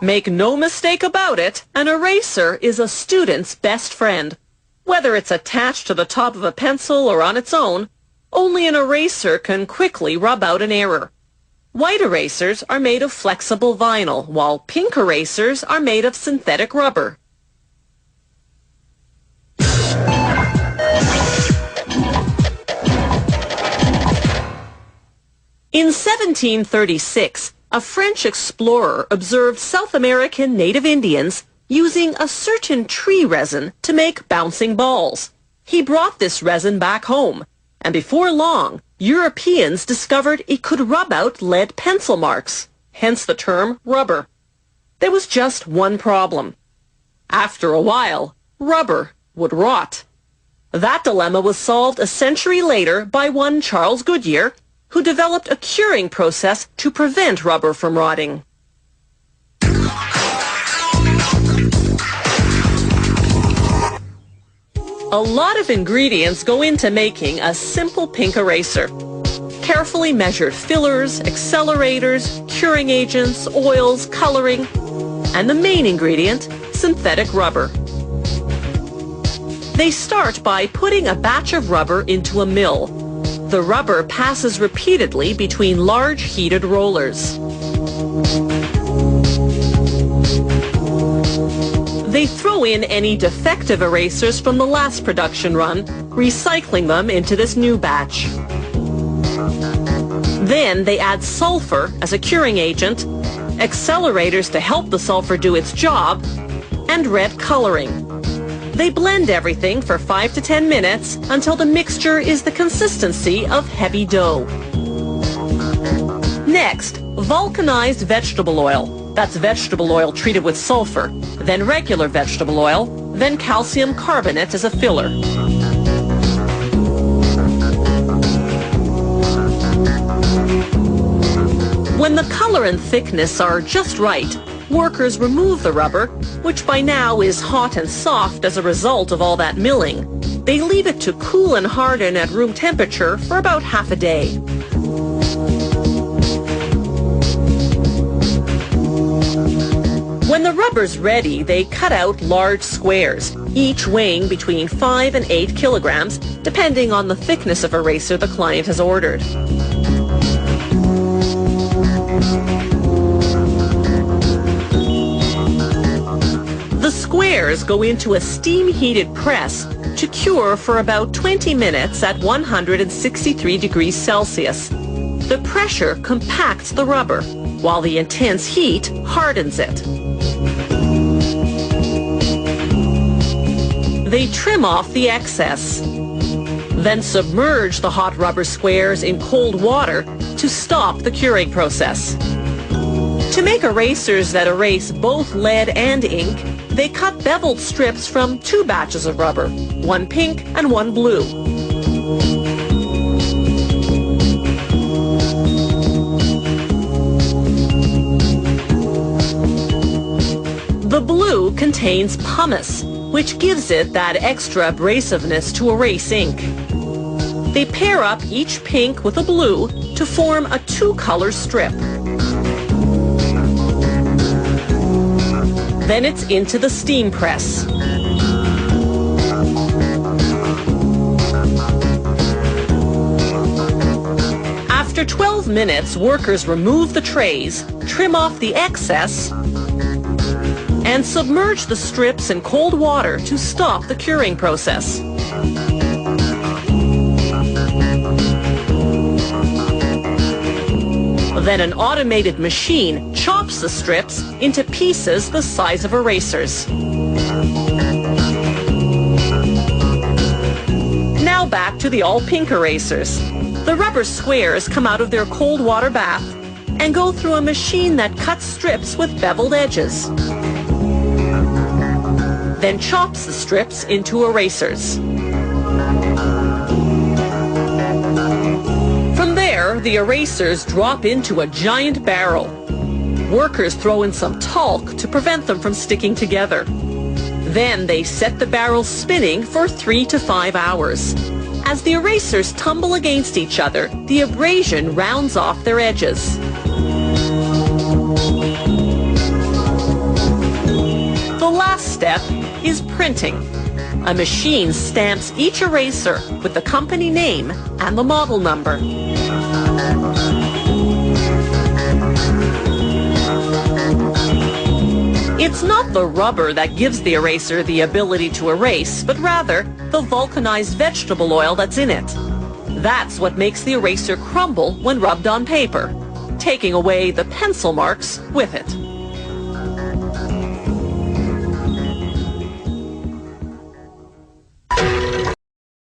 Make no mistake about it, an eraser is a student's best friend. Whether it's attached to the top of a pencil or on its own, only an eraser can quickly rub out an error. White erasers are made of flexible vinyl, while pink erasers are made of synthetic rubber. In 1736, a French explorer observed South American native Indians using a certain tree resin to make bouncing balls. He brought this resin back home, and before long, Europeans discovered it could rub out lead pencil marks, hence the term rubber. There was just one problem. After a while, rubber would rot. That dilemma was solved a century later by one Charles Goodyear, who developed a curing process to prevent rubber from rotting. A lot of ingredients go into making a simple pink eraser. Carefully measured fillers, accelerators, curing agents, oils, coloring, and the main ingredient, synthetic rubber. They start by putting a batch of rubber into a mill. The rubber passes repeatedly between large heated rollers. They throw in any defective erasers from the last production run, recycling them into this new batch. Then they add sulfur as a curing agent, accelerators to help the sulfur do its job, and red coloring. They blend everything for 5 to 10 minutes until the mixture is the consistency of heavy dough. Next, vulcanized vegetable oil. That's vegetable oil treated with sulfur, then regular vegetable oil, then calcium carbonate as a filler. When the color and thickness are just right, workers remove the rubber, which by now is hot and soft as a result of all that milling. They leave it to cool and harden at room temperature for about half a day. When the rubber's ready, they cut out large squares, each weighing between 5 and 8 kilograms, depending on the thickness of eraser the client has ordered. The squares go into a steam-heated press to cure for about 20 minutes at 163 degrees Celsius. The pressure compacts the rubber, while the intense heat hardens it. They trim off the excess, then submerge the hot rubber squares in cold water to stop the curing process. To make erasers that erase both lead and ink, they cut beveled strips from 2 batches of rubber, one pink and one blue. The blue contains pumice, which gives it that extra abrasiveness to erase ink. They pair up each pink with a blue to form a 2-color strip. Then it's into the steam press. After 12 minutes, workers remove the trays, trim off the excess, and submerge the strips in cold water to stop the curing process. Then an automated machine chops the strips into pieces the size of erasers. Now back to the all-pink erasers. The rubber squares come out of their cold water bath and go through a machine that cuts strips with beveled edges, then chops the strips into erasers. From there, the erasers drop into a giant barrel. Workers throw in some talc to prevent them from sticking together. Then they set the barrels spinning for 3 to 5 hours. As the erasers tumble against each other, the abrasion rounds off their edges. step is printing. A machine stamps each eraser with the company name and the model number. It's not the rubber that gives the eraser the ability to erase, but rather the vulcanized vegetable oil that's in it. That's what makes the eraser crumble when rubbed on paper, taking away the pencil marks with it.